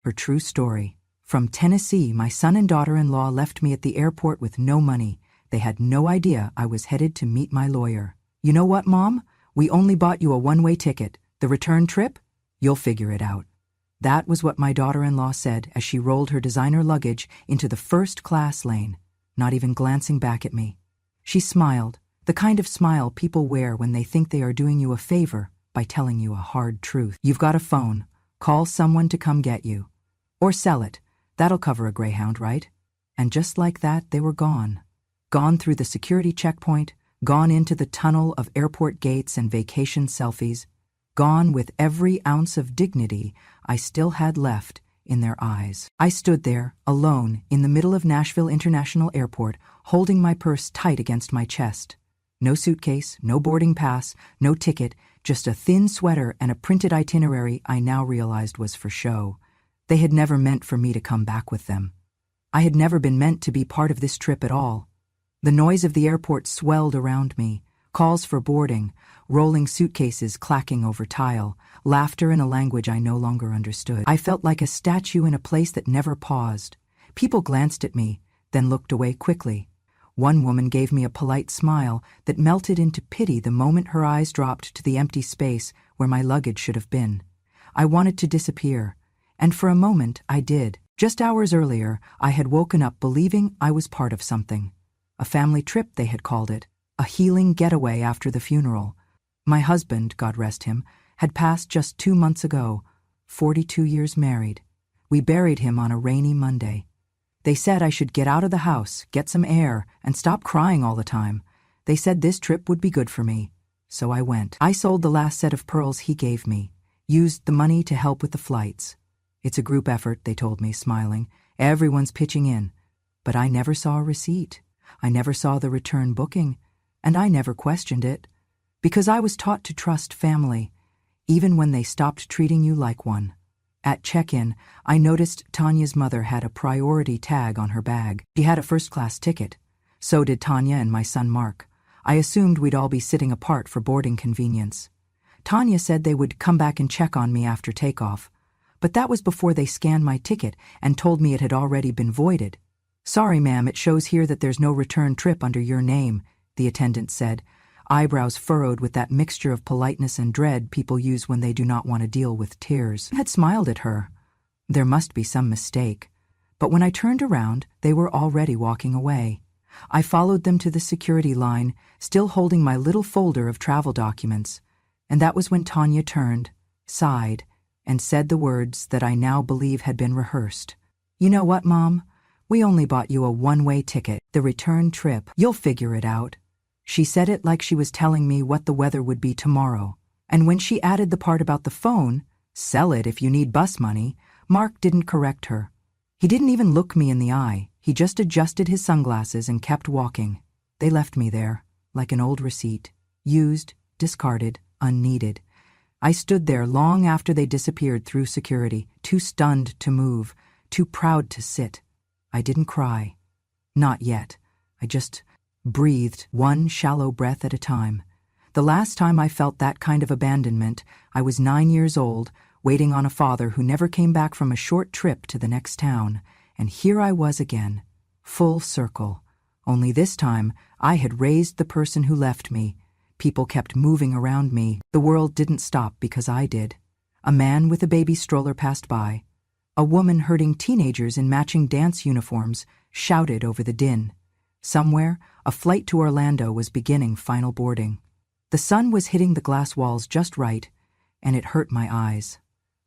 Her true story. From Tennessee, my son and daughter-in-law left me at the airport with no money. They had no idea I was headed to meet my lawyer. You know what, Mom? We only bought you a one-way ticket. The return trip? You'll figure it out. That was what my daughter-in-law said as she rolled her designer luggage into the first-class lane, not even glancing back at me. She smiled, the kind of smile people wear when they think they are doing you a favor by telling you a hard truth. You've got a phone. Call someone to come get you. Or sell it. That'll cover a Greyhound, right? And just like that, they were gone. Gone through the security checkpoint, gone into the tunnel of airport gates and vacation selfies, gone with every ounce of dignity I still had left in their eyes. I stood there, alone, in the middle of Nashville International Airport, holding my purse tight against my chest. No suitcase, no boarding pass, no ticket, just a thin sweater and a printed itinerary I now realized was for show. They had never meant for me to come back with them. I had never been meant to be part of this trip at all. The noise of the airport swelled around me, calls for boarding, rolling suitcases clacking over tile, laughter in a language I no longer understood. I felt like a statue in a place that never paused. People glanced at me, then looked away quickly. One woman gave me a polite smile that melted into pity the moment her eyes dropped to the empty space where my luggage should have been. I wanted to disappear, and for a moment I did. Just hours earlier, I had woken up believing I was part of something. A family trip, they had called it. A healing getaway after the funeral. My husband, God rest him, had passed just 2 months ago, 42 years married. We buried him on a rainy Monday. They said I should get out of the house, get some air, and stop crying all the time. They said this trip would be good for me. So I went. I sold the last set of pearls he gave me, used the money to help with the flights. It's a group effort, they told me, smiling. Everyone's pitching in. But I never saw a receipt. I never saw the return booking. And I never questioned it. Because I was taught to trust family, even when they stopped treating you like one. At check-in, I noticed Tanya's mother had a priority tag on her bag. She had a first-class ticket. So did Tanya and my son Mark. I assumed we'd all be sitting apart for boarding convenience. Tanya said they would come back and check on me after takeoff. But that was before they scanned my ticket and told me it had already been voided. Sorry, ma'am, it shows here that there's no return trip under your name, the attendant said, eyebrows furrowed with that mixture of politeness and dread people use when they do not want to deal with tears. I had smiled at her. There must be some mistake. But when I turned around, they were already walking away. I followed them to the security line, still holding my little folder of travel documents. And that was when Tanya turned, sighed, and said the words that I now believe had been rehearsed. You know what, Mom? We only bought you a one-way ticket, the return trip. You'll figure it out. She said it like she was telling me what the weather would be tomorrow. And when she added the part about the phone, sell it if you need bus money, Mark didn't correct her. He didn't even look me in the eye. He just adjusted his sunglasses and kept walking. They left me there, like an old receipt. Used, discarded, unneeded. I stood there long after they disappeared through security, too stunned to move, too proud to sit. I didn't cry. Not yet. I just breathed one shallow breath at a time. The last time I felt that kind of abandonment, I was 9 years old, waiting on a father who never came back from a short trip to the next town. And here I was again, full circle. Only this time, I had raised the person who left me. People kept moving around me. The world didn't stop because I did. A man with a baby stroller passed by. A woman herding teenagers in matching dance uniforms shouted over the din. Somewhere, a flight to Orlando was beginning final boarding. The sun was hitting the glass walls just right, and it hurt my eyes.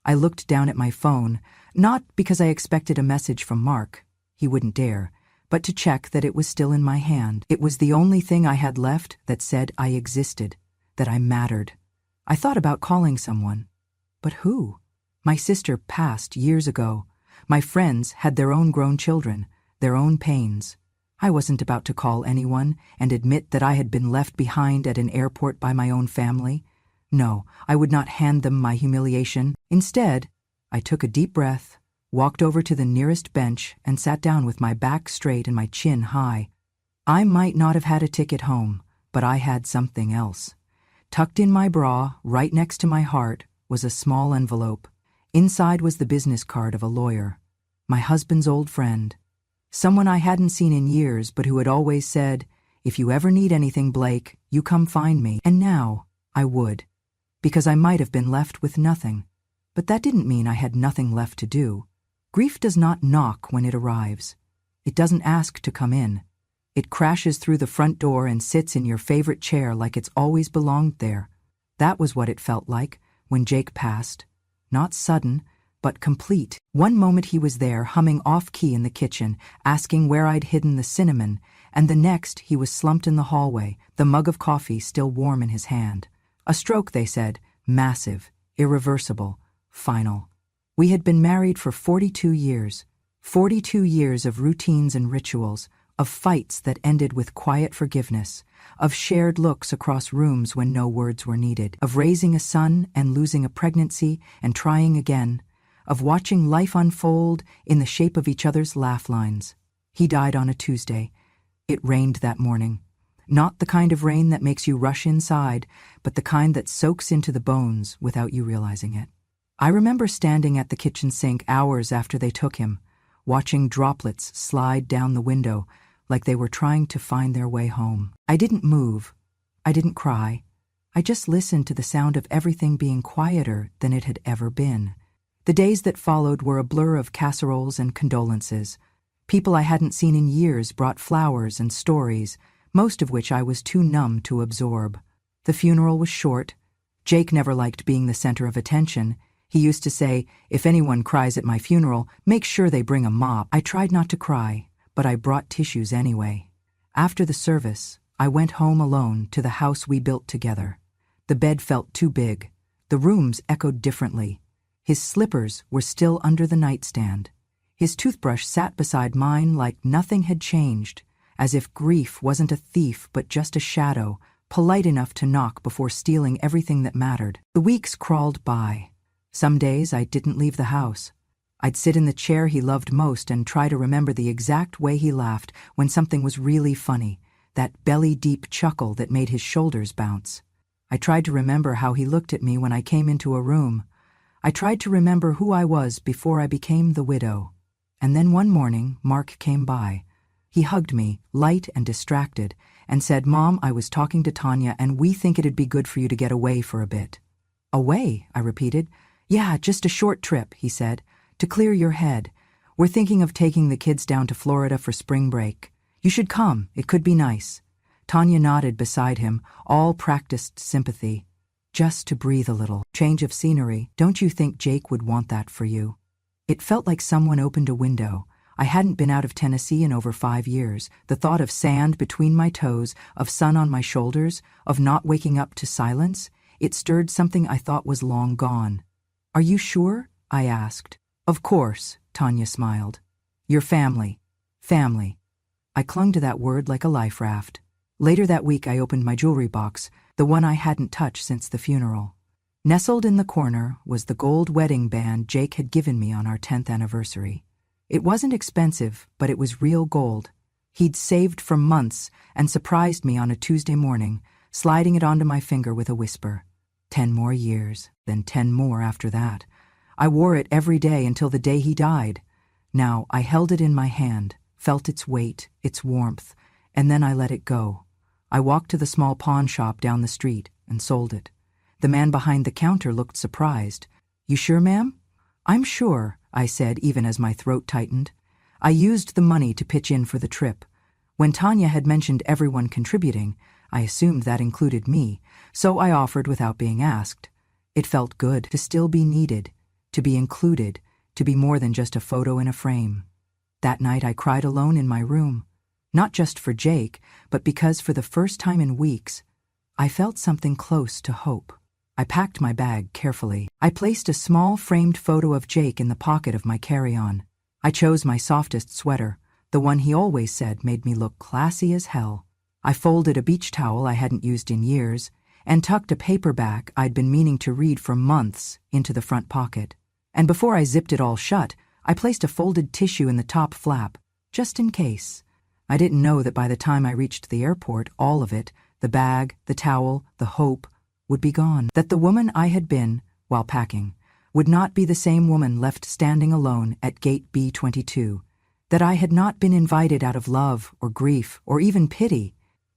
I looked down at my phone, not because I expected a message from Mark, he wouldn't dare, but to check that it was still in my hand. It was the only thing I had left that said I existed, that I mattered. I thought about calling someone. But who? My sister passed years ago. My friends had their own grown children, their own pains. I wasn't about to call anyone and admit that I had been left behind at an airport by my own family. No, I would not hand them my humiliation. Instead, I took a deep breath, walked over to the nearest bench, and sat down with my back straight and my chin high. I might not have had a ticket home, but I had something else. Tucked in my bra, right next to my heart, was a small envelope. Inside was the business card of a lawyer, my husband's old friend, someone I hadn't seen in years but who had always said, "If you ever need anything, Blake, you come find me." And now I would, because I might have been left with nothing. But that didn't mean I had nothing left to do. Grief does not knock when it arrives. It doesn't ask to come in. It crashes through the front door and sits in your favorite chair like it's always belonged there. That was what it felt like when Jake passed. Not sudden, but complete. One moment he was there, humming off-key in the kitchen, asking where I'd hidden the cinnamon, and the next he was slumped in the hallway, the mug of coffee still warm in his hand. A stroke, they said, massive, irreversible, final. We had been married for 42 years. 42 years of routines and rituals, of fights that ended with quiet forgiveness, of shared looks across rooms when no words were needed, of raising a son and losing a pregnancy and trying again, of watching life unfold in the shape of each other's laugh lines. He died on a Tuesday. It rained that morning. Not the kind of rain that makes you rush inside, but the kind that soaks into the bones without you realizing it. I remember standing at the kitchen sink hours after they took him, watching droplets slide down the window like they were trying to find their way home. I didn't move. I didn't cry. I just listened to the sound of everything being quieter than it had ever been. The days that followed were a blur of casseroles and condolences. People I hadn't seen in years brought flowers and stories, most of which I was too numb to absorb. The funeral was short. Jake never liked being the center of attention. He used to say, "If anyone cries at my funeral, make sure they bring a mop." I tried not to cry, but I brought tissues anyway. After the service, I went home alone to the house we built together. The bed felt too big. The rooms echoed differently. His slippers were still under the nightstand. His toothbrush sat beside mine like nothing had changed, as if grief wasn't a thief but just a shadow, polite enough to knock before stealing everything that mattered. The weeks crawled by. Some days I didn't leave the house. I'd sit in the chair he loved most and try to remember the exact way he laughed when something was really funny, that belly-deep chuckle that made his shoulders bounce. I tried to remember how he looked at me when I came into a room. I tried to remember who I was before I became the widow. And then one morning, Mark came by. He hugged me, light and distracted, and said, "Mom, I was talking to Tanya and we think it'd be good for you to get away for a bit." "Away?" I repeated. "Yeah, just a short trip," he said, "to clear your head. We're thinking of taking the kids down to Florida for spring break. You should come, it could be nice." Tanya nodded beside him, all practiced sympathy. "Just to breathe a little. Change of scenery. Don't you think Jake would want that for you?" It felt like someone opened a window. I hadn't been out of Tennessee in over 5 years. The thought of sand between my toes, of sun on my shoulders, of not waking up to silence, it stirred something I thought was long gone. "Are you sure?" I asked. "Of course," Tanya smiled. "Your family. Family." I clung to that word like a life raft. Later that week I opened my jewelry box, the one I hadn't touched since the funeral. Nestled in the corner was the gold wedding band Jake had given me on our 10th anniversary. It wasn't expensive, but it was real gold. He'd saved for months and surprised me on a Tuesday morning, sliding it onto my finger with a whisper. 10 more years, then 10 more after that. I wore it every day until the day he died. Now I held it in my hand, felt its weight, its warmth, and then I let it go. I walked to the small pawn shop down the street and sold it. The man behind the counter looked surprised. "You sure, ma'am?" "I'm sure," I said, even as my throat tightened. I used the money to pitch in for the trip. When Tanya had mentioned everyone contributing, I assumed that included me, so I offered without being asked. It felt good to still be needed, to be included, to be more than just a photo in a frame. That night I cried alone in my room, not just for Jake, but because for the first time in weeks, I felt something close to hope. I packed my bag carefully. I placed a small framed photo of Jake in the pocket of my carry-on. I chose my softest sweater, the one he always said made me look classy as hell. I folded a beach towel I hadn't used in years and tucked a paperback I'd been meaning to read for months into the front pocket. And before I zipped it all shut, I placed a folded tissue in the top flap, just in case. I didn't know that by the time I reached the airport, all of it, the bag, the towel, the hope, would be gone. That the woman I had been, while packing, would not be the same woman left standing alone at gate B22, that I had not been invited out of love or grief or even pity.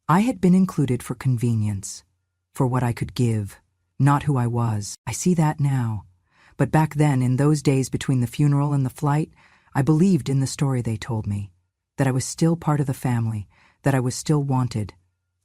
I had been included for convenience, for what I could give, not who I was. I see that now. But back then, in those days between the funeral and the flight, I believed in the story they told me, that I was still part of the family, that I was still wanted.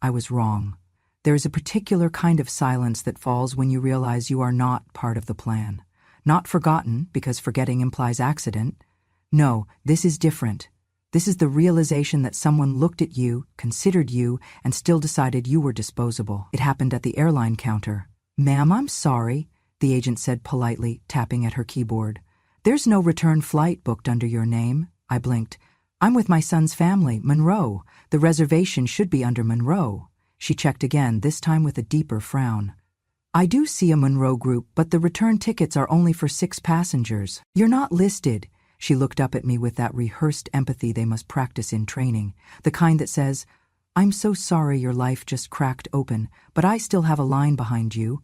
I was wrong. There is a particular kind of silence that falls when you realize you are not part of the plan. Not forgotten, because forgetting implies accident. No, this is different. This is the realization that someone looked at you, considered you, and still decided you were disposable. It happened at the airline counter. "Ma'am, I'm sorry," the agent said politely, tapping at her keyboard. "There's no return flight booked under your name." I blinked. "I'm with my son's family, Monroe. The reservation should be under Monroe." She checked again, this time with a deeper frown. "I do see a Monroe group, but the return tickets are only for 6 passengers. You're not listed." She looked up at me with that rehearsed empathy they must practice in training, the kind that says, "I'm so sorry your life just cracked open, but I still have a line behind you."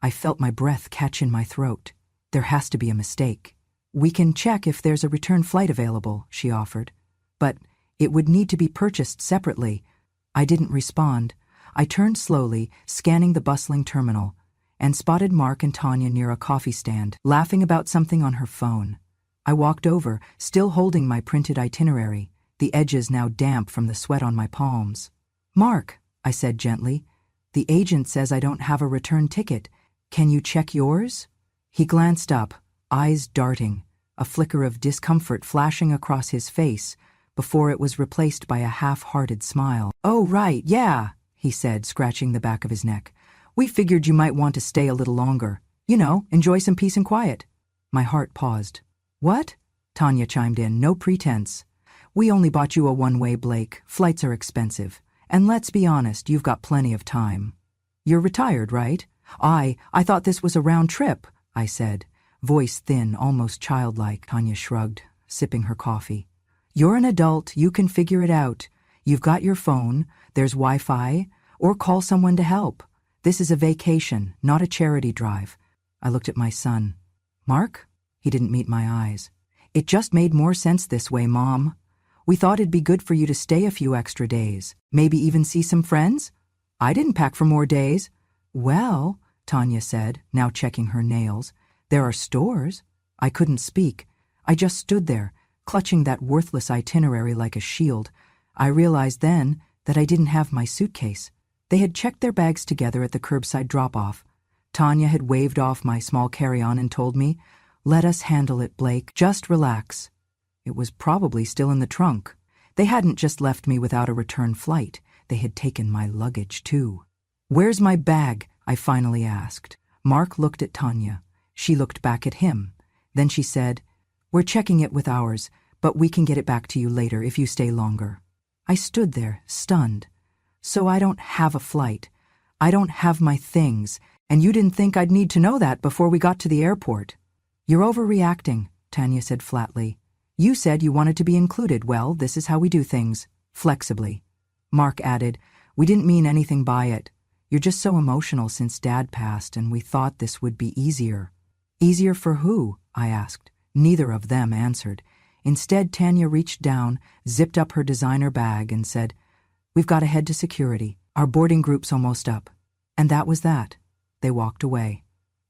I felt my breath catch in my throat. There has to be a mistake. "We can check if there's a return flight available," she offered. "But it would need to be purchased separately." I didn't respond. I turned slowly, scanning the bustling terminal, and spotted Mark and Tanya near a coffee stand, laughing about something on her phone. I walked over, still holding my printed itinerary, the edges now damp from the sweat on my palms. "Mark," I said gently, "the agent says I don't have a return ticket. Can you check yours?" He glanced up, eyes darting, a flicker of discomfort flashing across his face before it was replaced by a half-hearted smile. "Oh, right, yeah," he said, scratching the back of his neck. "We figured you might want to stay a little longer. You know, enjoy some peace and quiet." My heart paused. "What?" Tanya chimed in, no pretense. "We only bought you a one-way, Blake. Flights are expensive. And let's be honest, you've got plenty of time. You're retired, right?" I thought this was a round trip," I said, voice thin, almost childlike. Tanya shrugged, sipping her coffee. "You're an adult, you can figure it out. You've got your phone, there's Wi-Fi, or call someone to help. This is a vacation, not a charity drive." I looked at my son. "Mark?" He didn't meet my eyes. "It just made more sense this way, Mom. We thought it'd be good for you to stay a few extra days, maybe even see some friends. I didn't pack for more days." "Well," Tanya said, now checking her nails, "there are stores." I couldn't speak. I just stood there, clutching that worthless itinerary like a shield. I realized then that I didn't have my suitcase. They had checked their bags together at the curbside drop-off. Tanya had waved off my small carry-on and told me, "Let us handle it, Blake. Just relax." It was probably still in the trunk. They hadn't just left me without a return flight. They had taken my luggage, too. "Where's my bag?" I finally asked. Mark looked at Tanya. She looked back at him. Then she said, "We're checking it with ours, but we can get it back to you later if you stay longer." I stood there, stunned. "So I don't have a flight. I don't have my things, and you didn't think I'd need to know that before we got to the airport." "You're overreacting," Tanya said flatly. "You said you wanted to be included. Well, this is how we do things, flexibly." Mark added, "We didn't mean anything by it. You're just so emotional since Dad passed, and we thought this would be easier." "Easier for who?" I asked. Neither of them answered. Instead, Tanya reached down, zipped up her designer bag, and said, "We've got to head to security. Our boarding group's almost up." And that was that. They walked away.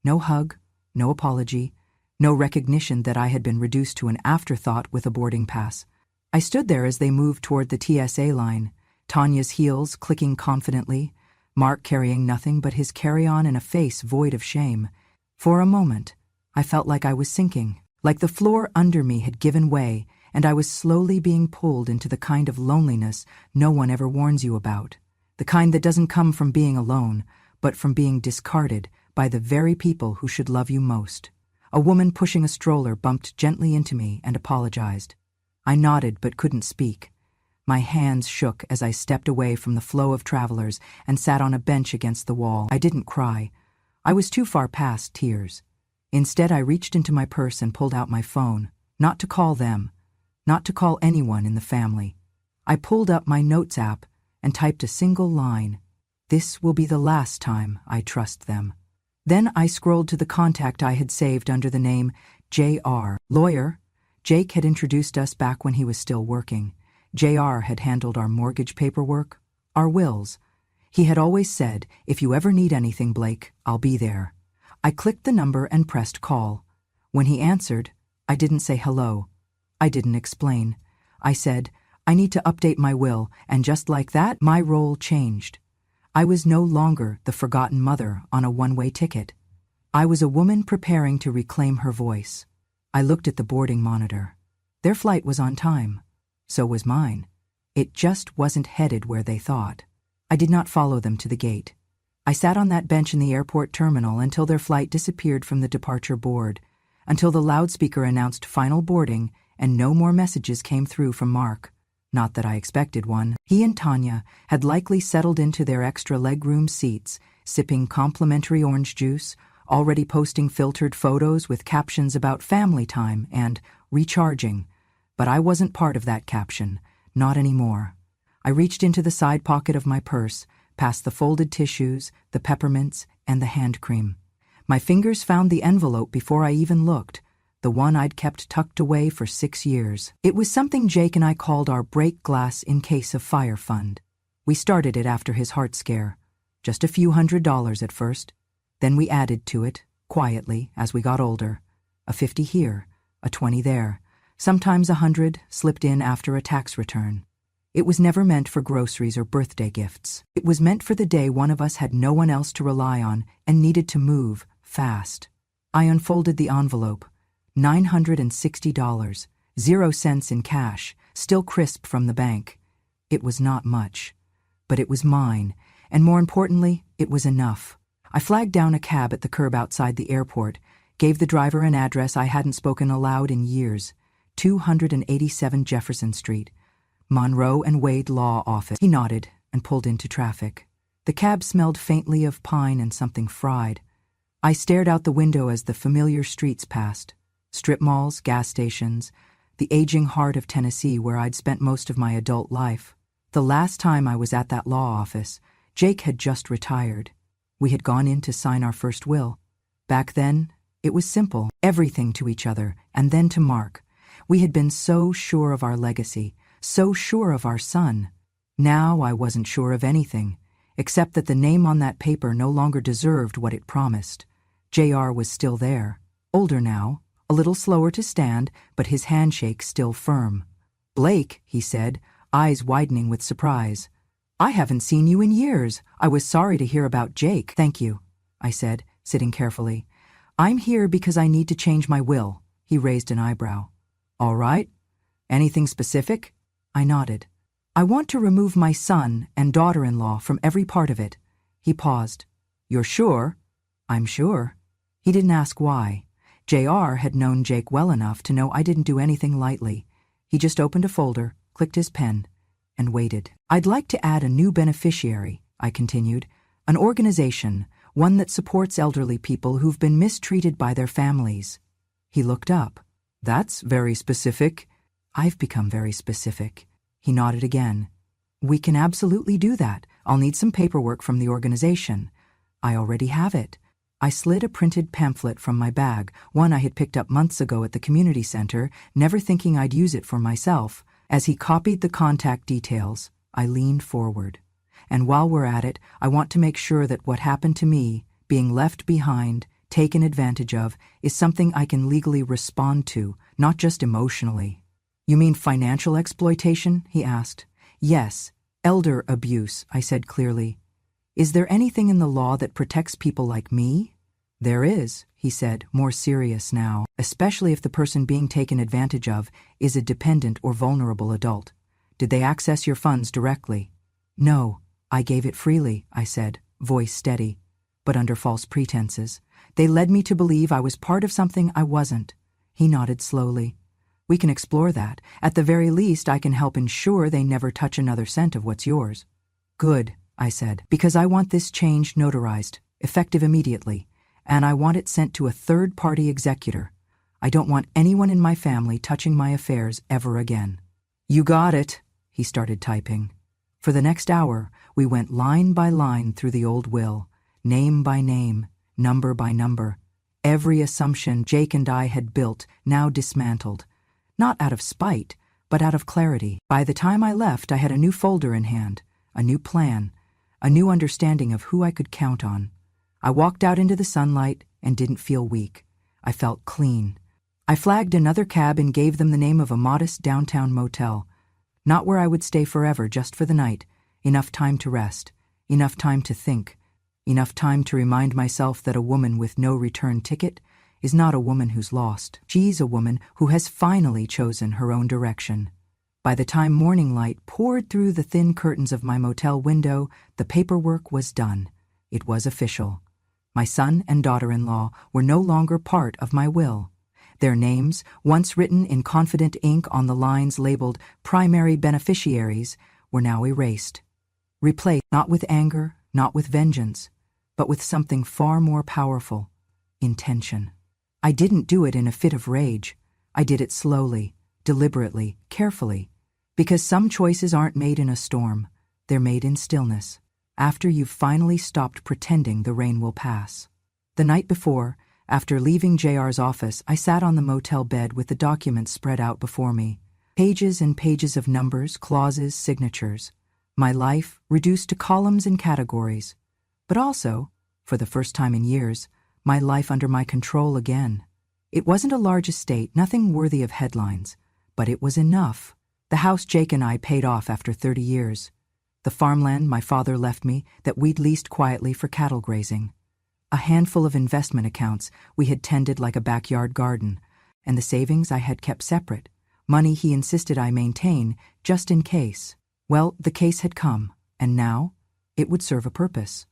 No hug, no apology, no recognition that I had been reduced to an afterthought with a boarding pass. I stood there as they moved toward the TSA line, Tanya's heels clicking confidently, Mark carrying nothing but his carry-on and a face void of shame. For a moment, I felt like I was sinking, like the floor under me had given way, and I was slowly being pulled into the kind of loneliness no one ever warns you about, the kind that doesn't come from being alone, but from being discarded by the very people who should love you most. A woman pushing a stroller bumped gently into me and apologized. I nodded but couldn't speak. My hands shook as I stepped away from the flow of travelers and sat on a bench against the wall. I didn't cry. I was too far past tears. Instead, I reached into my purse and pulled out my phone, not to call them, not to call anyone in the family. I pulled up my notes app and typed a single line. "This will be the last time I trust them." Then I scrolled to the contact I had saved under the name J.R. Lawyer. Jake had introduced us back when he was still working. J.R. had handled our mortgage paperwork, our wills. He had always said, "If you ever need anything, Blake, I'll be there." I clicked the number and pressed call. When he answered, I didn't say hello. I didn't explain. I said, "I need to update my will," and just like that, my role changed. I was no longer the forgotten mother on a one-way ticket. I was a woman preparing to reclaim her voice. I looked at the boarding monitor. Their flight was on time. So was mine. It just wasn't headed where they thought. I did not follow them to the gate. I sat on that bench in the airport terminal until their flight disappeared from the departure board, until the loudspeaker announced final boarding and no more messages came through from Mark. Not that I expected one. He and Tanya had likely settled into their extra legroom seats, sipping complimentary orange juice, already posting filtered photos with captions about family time and recharging. But I wasn't part of that caption. Not anymore. I reached into the side pocket of my purse, past the folded tissues, the peppermints, and the hand cream. My fingers found the envelope before I even looked, the one I'd kept tucked away for 6 years. It was something Jake and I called our break glass in case of fire fund. We started it after his heart scare. Just a few $100s at first. Then we added to it, quietly, as we got older. A 50 here, a 20 there. Sometimes 100 slipped in after a tax return. It was never meant for groceries or birthday gifts. It was meant for the day one of us had no one else to rely on and needed to move fast. I unfolded the envelope. $960, 0 cents in cash, still crisp from the bank. It was not much, but it was mine, and more importantly, it was enough. I flagged down a cab at the curb outside the airport, gave the driver an address I hadn't spoken aloud in years, 287 Jefferson Street, Monroe and Wade Law Office. He nodded and pulled into traffic. The cab smelled faintly of pine and something fried. I stared out the window as the familiar streets passed. Strip malls, gas stations, the aging heart of Tennessee where I'd spent most of my adult life. The last time I was at that law office, Jake had just retired. We had gone in to sign our first will. Back then, it was simple, everything to each other, and then to Mark. We had been so sure of our legacy, so sure of our son. Now I wasn't sure of anything, except that the name on that paper no longer deserved what it promised. J.R. was still there, older now, a little slower to stand, but his handshake still firm. "Blake," he said, eyes widening with surprise. "I haven't seen you in years. I was sorry to hear about Jake." "Thank you," I said, sitting carefully. "I'm here because I need to change my will." He raised an eyebrow. "All right. Anything specific?" I nodded. "I want to remove my son and daughter-in-law from every part of it." He paused. "You're sure?" "I'm sure." He didn't ask why. J.R. had known Jake well enough to know I didn't do anything lightly. He just opened a folder, clicked his pen, and waited. "I'd like to add a new beneficiary," I continued. "An organization, one that supports elderly people who've been mistreated by their families." He looked up. "That's very specific." "I've become very specific." He nodded again. "We can absolutely do that. I'll need some paperwork from the organization." "I already have it." I slid a printed pamphlet from my bag, one I had picked up months ago at the community center, never thinking I'd use it for myself. As he copied the contact details, I leaned forward. "And while we're at it, I want to make sure that what happened to me, being left behind, taken advantage of, is something I can legally respond to, not just emotionally." "You mean financial exploitation?" he asked. "Yes, elder abuse," I said clearly. "Is there anything in the law that protects people like me?" "There is," he said, more serious now, "especially if the person being taken advantage of is a dependent or vulnerable adult. Did they access your funds directly?" "No, I gave it freely," I said, voice steady, "but under false pretenses. They led me to believe I was part of something I wasn't." He nodded slowly. "We can explore that. At the very least, I can help ensure they never touch another cent of what's yours." "Good," I said, "because I want this change notarized, effective immediately, and I want it sent to a third-party executor. I don't want anyone in my family touching my affairs ever again." "You got it," he started typing. For the next hour, we went line by line through the old will, name by name, number by number. Every assumption Jake and I had built now dismantled. Not out of spite, but out of clarity. By the time I left, I had a new folder in hand, a new plan, a new understanding of who I could count on. I walked out into the sunlight and didn't feel weak. I felt clean. I flagged another cab and gave them the name of a modest downtown motel. Not where I would stay forever, just for the night. Enough time to rest. Enough time to think. Enough time to remind myself that a woman with no return ticket is not a woman who's lost. She's a woman who has finally chosen her own direction. By the time morning light poured through the thin curtains of my motel window, the paperwork was done. It was official. My son and daughter-in-law were no longer part of my will. Their names, once written in confident ink on the lines labeled primary beneficiaries, were now erased. Replaced not with anger, not with vengeance, but with something far more powerful: intention. I didn't do it in a fit of rage. I did it slowly, deliberately, carefully, because some choices aren't made in a storm. They're made in stillness, after you've finally stopped pretending the rain will pass. The night before, after leaving JR's office, I sat on the motel bed with the documents spread out before me. Pages and pages of numbers, clauses, signatures. My life reduced to columns and categories. But also, for the first time in years, my life under my control again. It wasn't a large estate, nothing worthy of headlines, but it was enough. The house Jake and I paid off after 30 years. The farmland my father left me that we'd leased quietly for cattle grazing. A handful of investment accounts we had tended like a backyard garden, and the savings I had kept separate, money he insisted I maintain just in case. Well, the case had come, and now it would serve a purpose.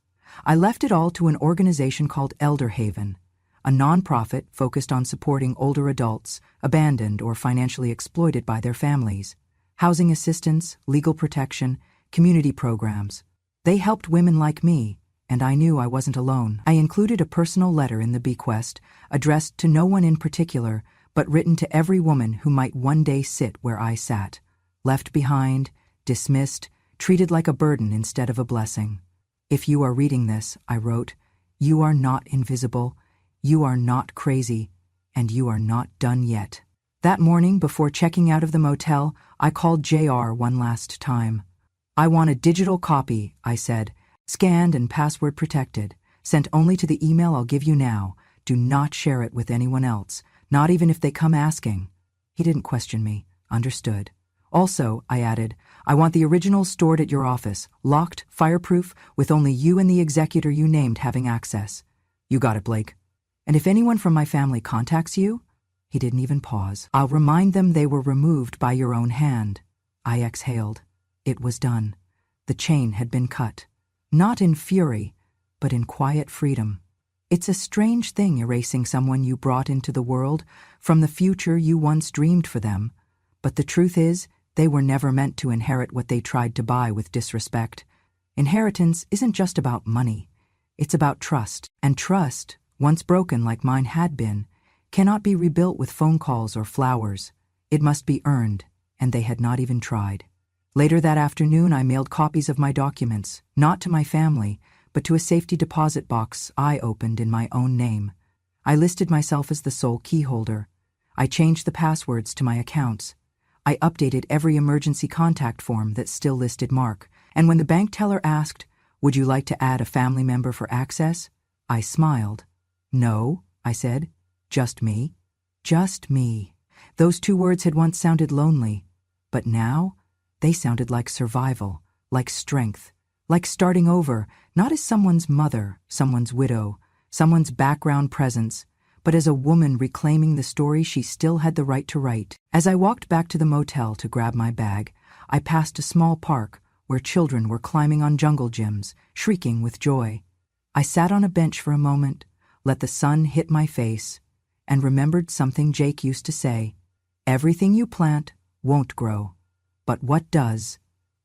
I left it all to an organization called Elder Haven, a nonprofit focused on supporting older adults abandoned or financially exploited by their families. Housing assistance, legal protection, community programs. They helped women like me, and I knew I wasn't alone. I included a personal letter in the bequest, addressed to no one in particular, but written to every woman who might one day sit where I sat. Left behind, dismissed, treated like a burden instead of a blessing. If you are reading this, I wrote, you are not invisible, you are not crazy, and you are not done yet. That morning, before checking out of the motel, I called JR one last time. I want a digital copy, I said, scanned and password protected, sent only to the email I'll give you now. Do not share it with anyone else, not even if they come asking. He didn't question me. Understood. Also, I added, I want the original stored at your office, locked, fireproof, with only you and the executor you named having access. You got it, Blake. And if anyone from my family contacts you, he didn't even pause, I'll remind them they were removed by your own hand. I exhaled. It was done. The chain had been cut. Not in fury, but in quiet freedom. It's a strange thing erasing someone you brought into the world from the future you once dreamed for them, but the truth is, they were never meant to inherit what they tried to buy with disrespect. Inheritance isn't just about money. It's about trust, and trust, once broken like mine had been, cannot be rebuilt with phone calls or flowers. It must be earned, and they had not even tried. Later that afternoon, I mailed copies of my documents, not to my family, but to a safety deposit box I opened in my own name. I listed myself as the sole key holder. I changed the passwords to my accounts. I updated every emergency contact form that still listed Mark, and when the bank teller asked, "Would you like to add a family member for access?" I smiled. "No," I said. "Just me." Just me. Those two words had once sounded lonely, but now they sounded like survival, like strength, like starting over, not as someone's mother, someone's widow, someone's background presence, but as a woman reclaiming the story she still had the right to write. As I walked back to the motel to grab my bag, I passed a small park where children were climbing on jungle gyms, shrieking with joy. I sat on a bench for a moment, let the sun hit my face, and remembered something Jake used to say, "Everything you plant won't grow. But what does,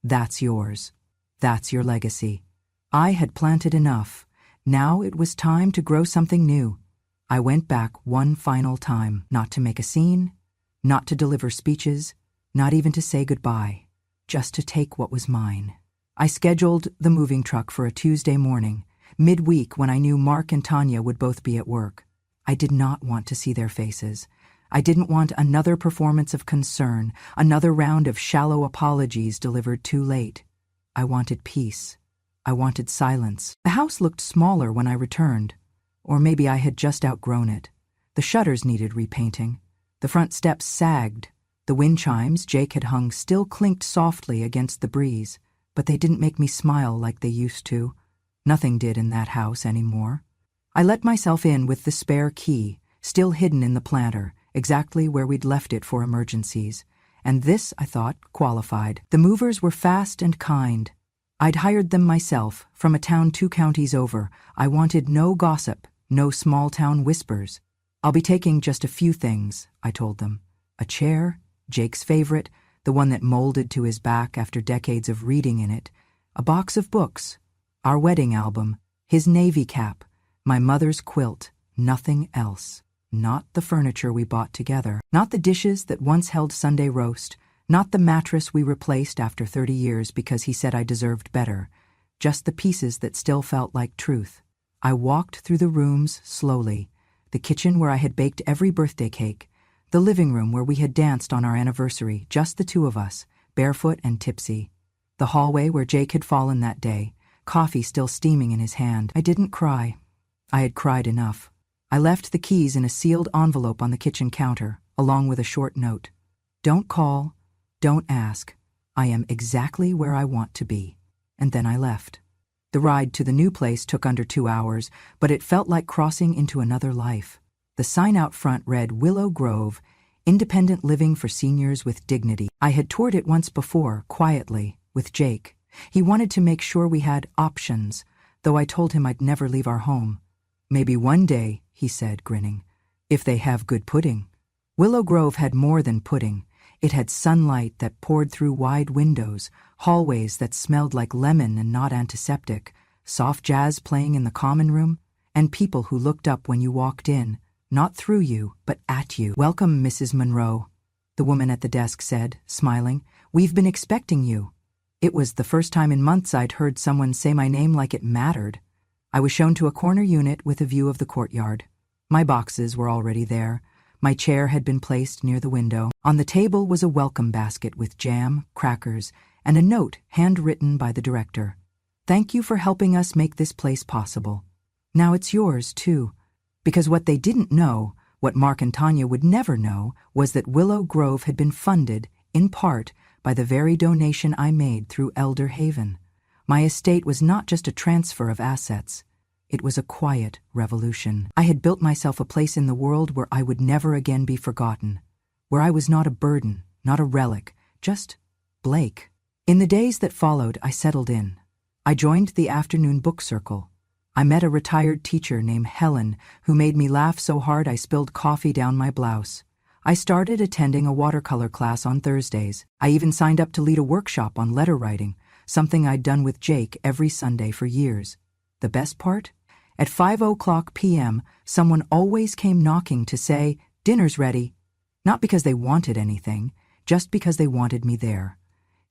that's yours. That's your legacy." I had planted enough. Now it was time to grow something new. I went back one final time, not to make a scene, not to deliver speeches, not even to say goodbye, just to take what was mine. I scheduled the moving truck for a Tuesday morning, midweek when I knew Mark and Tanya would both be at work. I did not want to see their faces. I didn't want another performance of concern, another round of shallow apologies delivered too late. I wanted peace. I wanted silence. The house looked smaller when I returned, or maybe I had just outgrown it. The shutters needed repainting. The front steps sagged. The wind chimes Jake had hung still clinked softly against the breeze, but they didn't make me smile like they used to. Nothing did in that house anymore. I let myself in with the spare key, still hidden in the planter, exactly where we'd left it for emergencies. And this, I thought, qualified. The movers were fast and kind. I'd hired them myself, from a town 2 counties over. I wanted no gossip, no small-town whispers. I'll be taking just a few things, I told them. A chair, Jake's favorite, the one that molded to his back after decades of reading in it, a box of books, our wedding album, his navy cap, my mother's quilt, nothing else. Not the furniture we bought together, not the dishes that once held Sunday roast, not the mattress we replaced after 30 years because he said I deserved better, just the pieces that still felt like truth. I walked through the rooms slowly, the kitchen where I had baked every birthday cake, the living room where we had danced on our anniversary, just the 2 of us, barefoot and tipsy, the hallway where Jake had fallen that day, coffee still steaming in his hand. I didn't cry. I had cried enough. I left the keys in a sealed envelope on the kitchen counter, along with a short note. Don't call, don't ask. I am exactly where I want to be. And then I left. The ride to the new place took under 2 hours, but it felt like crossing into another life. The sign out front read Willow Grove, Independent Living for Seniors with Dignity. I had toured it once before, quietly, with Jake. He wanted to make sure we had options, though I told him I'd never leave our home. Maybe one day, he said, grinning, if they have good pudding. Willow Grove had more than pudding. It had sunlight that poured through wide windows, hallways that smelled like lemon and not antiseptic, soft jazz playing in the common room, and people who looked up when you walked in, not through you, but at you. Welcome, Mrs. Monroe, the woman at the desk said, smiling. We've been expecting you. It was the first time in months I'd heard someone say my name like it mattered. I was shown to a corner unit with a view of the courtyard. My boxes were already there. My chair had been placed near the window. On the table was a welcome basket with jam, crackers, and a note handwritten by the director. Thank you for helping us make this place possible. Now it's yours, too. Because what they didn't know, what Mark and Tanya would never know, was that Willow Grove had been funded, in part, by the very donation I made through Elder Haven. My estate was not just a transfer of assets. It was a quiet revolution. I had built myself a place in the world where I would never again be forgotten, where I was not a burden, not a relic, just Blake. In the days that followed, I settled in. I joined the afternoon book circle. I met a retired teacher named Helen who made me laugh so hard I spilled coffee down my blouse. I started attending a watercolor class on Thursdays. I even signed up to lead a workshop on letter writing, something I'd done with Jake every Sunday for years. The best part? At 5:00 p.m., someone always came knocking to say, dinner's ready. Not because they wanted anything, just because they wanted me there.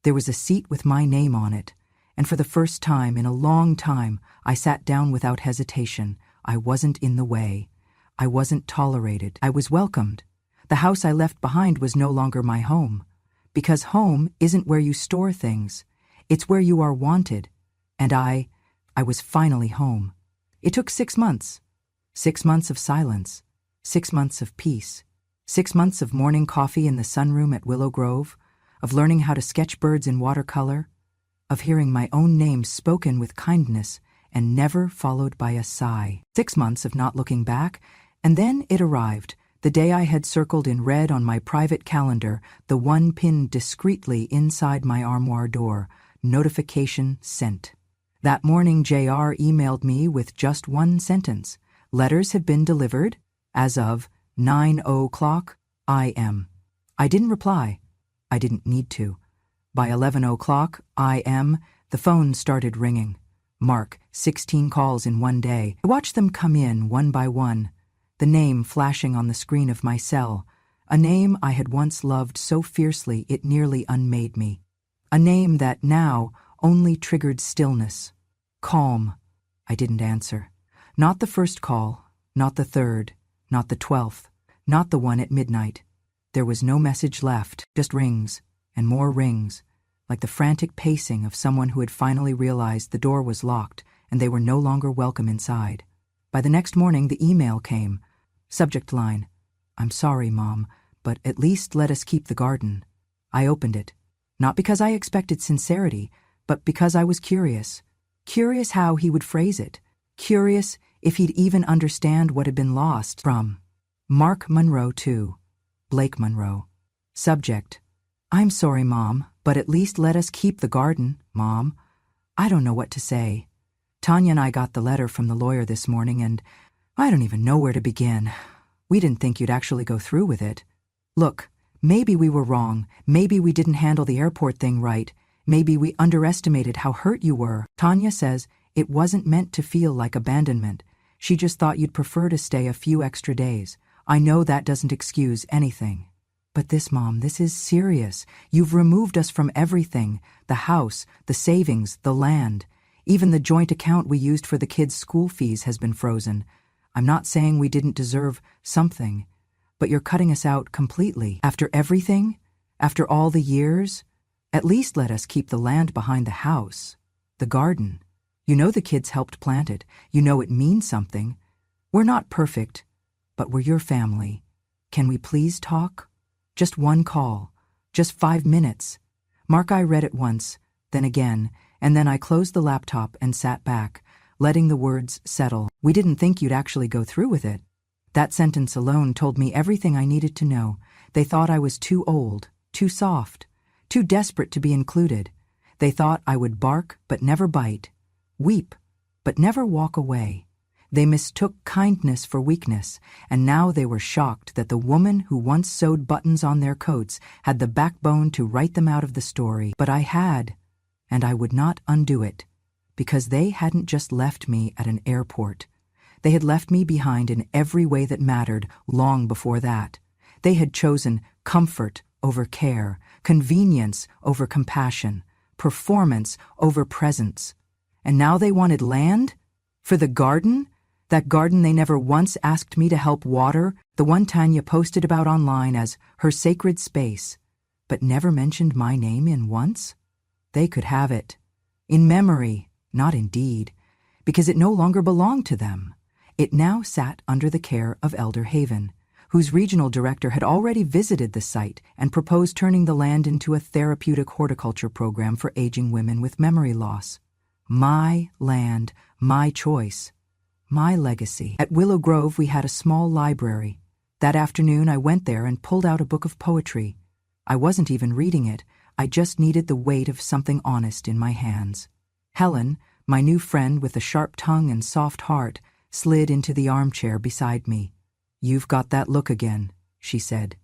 There was a seat with my name on it, and for the first time in a long time, I sat down without hesitation. I wasn't in the way. I wasn't tolerated. I was welcomed. The house I left behind was no longer my home. Because home isn't where you store things. It's where you are wanted. And I was finally home. It took 6 months. 6 months of silence. 6 months of peace. 6 months of morning coffee in the sunroom at Willow Grove, of learning how to sketch birds in watercolor, of hearing my own name spoken with kindness and never followed by a sigh. 6 months of not looking back, and then it arrived, the day I had circled in red on my private calendar, the one pinned discreetly inside my armoire door, notification sent. That morning JR emailed me with just one sentence. Letters have been delivered as of 9:00 IM. I didn't reply. I didn't need to. By 11:00 IM, the phone started ringing. Mark, 16 calls in one day. I watched them come in one by one, the name flashing on the screen of my cell, a name I had once loved so fiercely it nearly unmade me. A name that now only triggered stillness, calm, I didn't answer. Not the first call, not the third, not the 12th, not the one at midnight. There was no message left, just rings, and more rings, like the frantic pacing of someone who had finally realized the door was locked and they were no longer welcome inside. By the next morning, the email came. Subject line, "I'm sorry, Mom, but at least let us keep the garden." I opened it, not because I expected sincerity, but because I was curious. Curious how he would phrase it. Curious if he'd even understand what had been lost. From Mark Monroe to Blake Monroe. Subject, "I'm sorry, Mom, but at least let us keep the garden, Mom." I don't know what to say. Tanya and I got the letter from the lawyer this morning, and I don't even know where to begin. We didn't think you'd actually go through with it. Look, maybe we were wrong. Maybe we didn't handle the airport thing right. Maybe we underestimated how hurt you were. Tanya says it wasn't meant to feel like abandonment. She just thought you'd prefer to stay a few extra days. I know that doesn't excuse anything. But this, Mom, this is serious. You've removed us from everything. The house, the savings, the land. Even the joint account we used for the kids' school fees has been frozen. I'm not saying we didn't deserve something, but you're cutting us out completely. After everything? After all the years? At least let us keep the land behind the house. The garden. You know the kids helped plant it. You know it means something. We're not perfect, but we're your family. Can we please talk? Just one call. Just 5 minutes. Mark, I read it once, then again, and then I closed the laptop and sat back, letting the words settle. We didn't think you'd actually go through with it. That sentence alone told me everything I needed to know. They thought I was too old, too soft, too desperate to be included. They thought I would bark but never bite, weep but never walk away. They mistook kindness for weakness, and now they were shocked that the woman who once sewed buttons on their coats had the backbone to write them out of the story. But I had, and I would not undo it, because they hadn't just left me at an airport. They had left me behind in every way that mattered long before that. They had chosen comfort over care, convenience over compassion, performance over presence. And now they wanted land? For the garden? That garden they never once asked me to help water, the one Tanya posted about online as her sacred space, but never mentioned my name in once? They could have it. In memory, not in deed, because it no longer belonged to them. It now sat under the care of Elder Haven, whose regional director had already visited the site and proposed turning the land into a therapeutic horticulture program for aging women with memory loss. My land, my choice, my legacy. At Willow Grove, we had a small library. That afternoon, I went there and pulled out a book of poetry. I wasn't even reading it. I just needed the weight of something honest in my hands. Helen, my new friend with a sharp tongue and soft heart, slid into the armchair beside me. "You've got that look again," she said.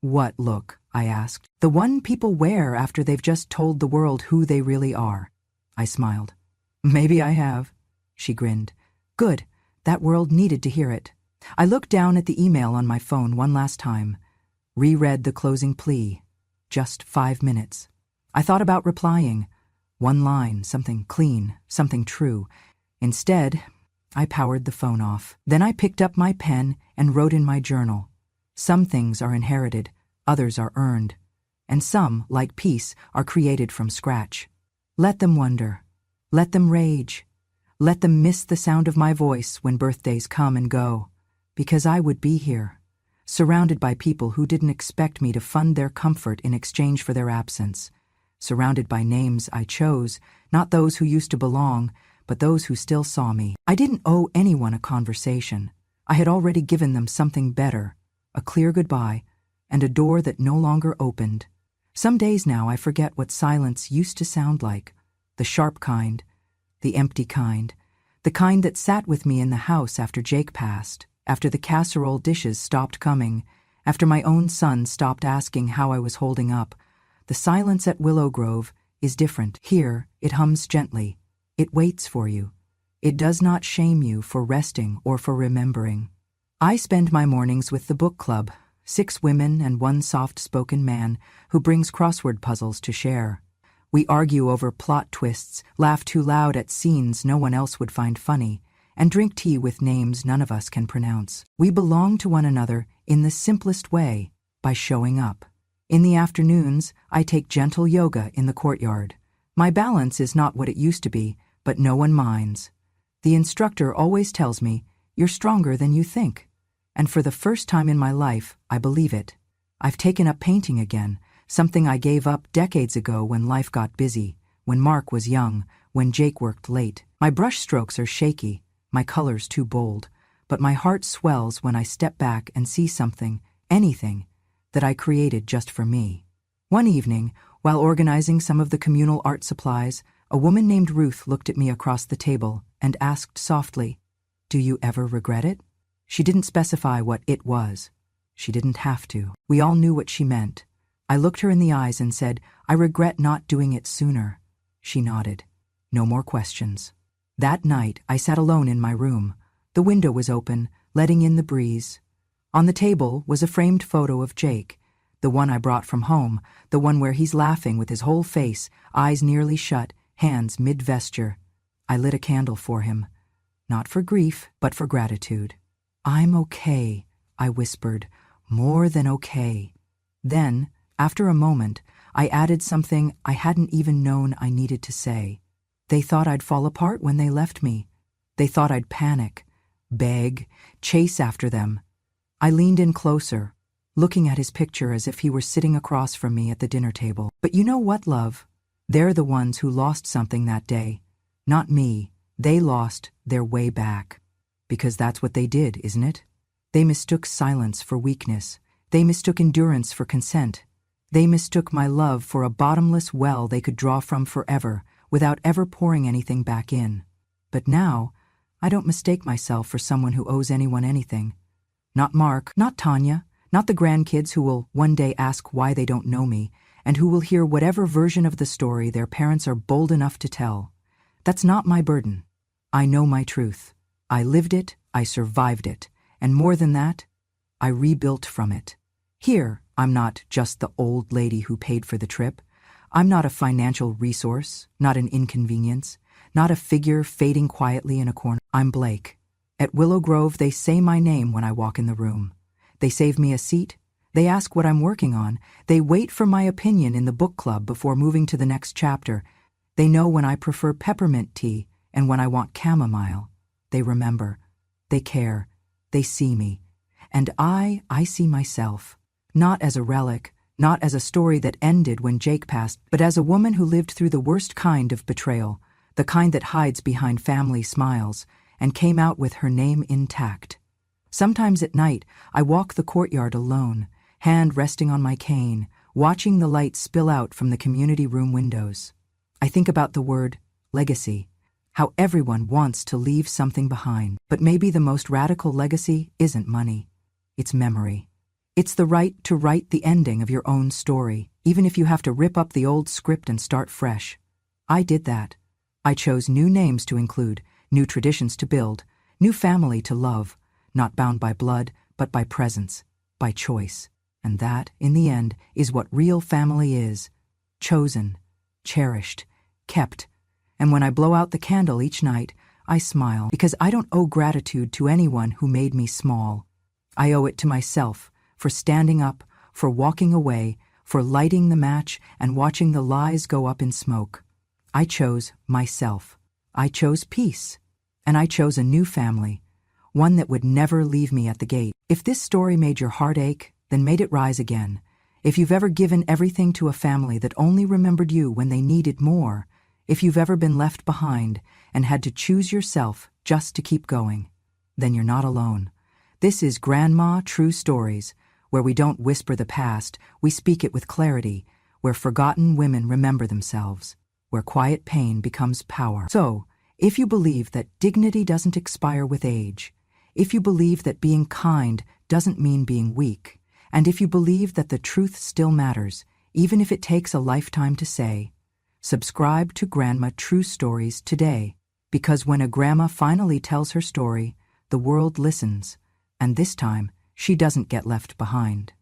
"What look?" I asked. "The one people wear after they've just told the world who they really are." I smiled. "Maybe I have." She grinned. "Good. That world needed to hear it." I looked down at the email on my phone one last time, reread the closing plea. Just 5 minutes. I thought about replying. One line, something clean, something true. Instead, I powered the phone off. Then I picked up my pen and wrote in my journal. Some things are inherited, others are earned, and some, like peace, are created from scratch. Let them wonder. Let them rage. Let them miss the sound of my voice when birthdays come and go, because I would be here, surrounded by people who didn't expect me to fund their comfort in exchange for their absence, surrounded by names I chose, not those who used to belong, but those who still saw me. I didn't owe anyone a conversation. I had already given them something better, a clear goodbye, and a door that no longer opened. Some days now I forget what silence used to sound like, the sharp kind, the empty kind, the kind that sat with me in the house after Jake passed, after the casserole dishes stopped coming, after my own son stopped asking how I was holding up. The silence at Willow Grove is different. Here, it hums gently. It waits for you. It does not shame you for resting or for remembering. I spend my mornings with the book club, 6 women and 1 soft-spoken man who brings crossword puzzles to share. We argue over plot twists, laugh too loud at scenes no one else would find funny, and drink tea with names none of us can pronounce. We belong to one another in the simplest way, by showing up. In the afternoons, I take gentle yoga in the courtyard. My balance is not what it used to be, but no one minds. The instructor always tells me, "You're stronger than you think." And for the first time in my life, I believe it. I've taken up painting again, something I gave up decades ago when life got busy, when Mark was young, when Jake worked late. My brush strokes are shaky, my colors too bold, but my heart swells when I step back and see something, anything, that I created just for me. One evening, while organizing some of the communal art supplies, a woman named Ruth looked at me across the table and asked softly, "Do you ever regret it?" She didn't specify what it was. She didn't have to. We all knew what she meant. I looked her in the eyes and said, "I regret not doing it sooner." She nodded. No more questions. That night, I sat alone in my room. The window was open, letting in the breeze. On the table was a framed photo of Jake, the one I brought from home, the one where he's laughing with his whole face, eyes nearly shut, hands mid-vesture. I lit a candle for him. Not for grief, but for gratitude. "I'm okay," I whispered, "more than okay." Then, after a moment, I added something I hadn't even known I needed to say. They thought I'd fall apart when they left me. They thought I'd panic, beg, chase after them. I leaned in closer, looking at his picture as if he were sitting across from me at the dinner table. But you know what, love? They're the ones who lost something that day. Not me. They lost their way back. Because that's what they did, isn't it? They mistook silence for weakness. They mistook endurance for consent. They mistook my love for a bottomless well they could draw from forever, without ever pouring anything back in. But now, I don't mistake myself for someone who owes anyone anything. Not Mark, not Tanya, not the grandkids who will one day ask why they don't know me, and who will hear whatever version of the story their parents are bold enough to tell. That's not my burden. I know my truth. I lived it, I survived it, and more than that, I rebuilt from it. Here, I'm not just the old lady who paid for the trip. I'm not a financial resource, not an inconvenience, not a figure fading quietly in a corner. I'm Blake. At Willow Grove, they say my name when I walk in the room. They save me a seat. They ask what I'm working on. They wait for my opinion in the book club before moving to the next chapter. They know when I prefer peppermint tea and when I want chamomile. They remember. They care. They see me. And I see myself. Not as a relic, not as a story that ended when Jake passed, but as a woman who lived through the worst kind of betrayal, the kind that hides behind family smiles, and came out with her name intact. Sometimes at night, I walk the courtyard alone, hand resting on my cane, watching the light spill out from the community room windows. I think about the word legacy, how everyone wants to leave something behind. But maybe the most radical legacy isn't money. It's memory. It's the right to write the ending of your own story, even if you have to rip up the old script and start fresh. I did that. I chose new names to include, new traditions to build, new family to love, not bound by blood, but by presence, by choice. And that, in the end, is what real family is. Chosen, cherished, kept. And when I blow out the candle each night, I smile, because I don't owe gratitude to anyone who made me small. I owe it to myself, for standing up, for walking away, for lighting the match and watching the lies go up in smoke. I chose myself. I chose peace. And I chose a new family, one that would never leave me at the gate. If this story made your heart ache, then made it rise again. If you've ever given everything to a family that only remembered you when they needed more, if you've ever been left behind and had to choose yourself just to keep going, then you're not alone. This is Grandma True Stories, where we don't whisper the past, we speak it with clarity, where forgotten women remember themselves, where quiet pain becomes power. So, if you believe that dignity doesn't expire with age, if you believe that being kind doesn't mean being weak, and if you believe that the truth still matters, even if it takes a lifetime to say, subscribe to Grandma True Stories today, because when a grandma finally tells her story, the world listens, and this time, she doesn't get left behind.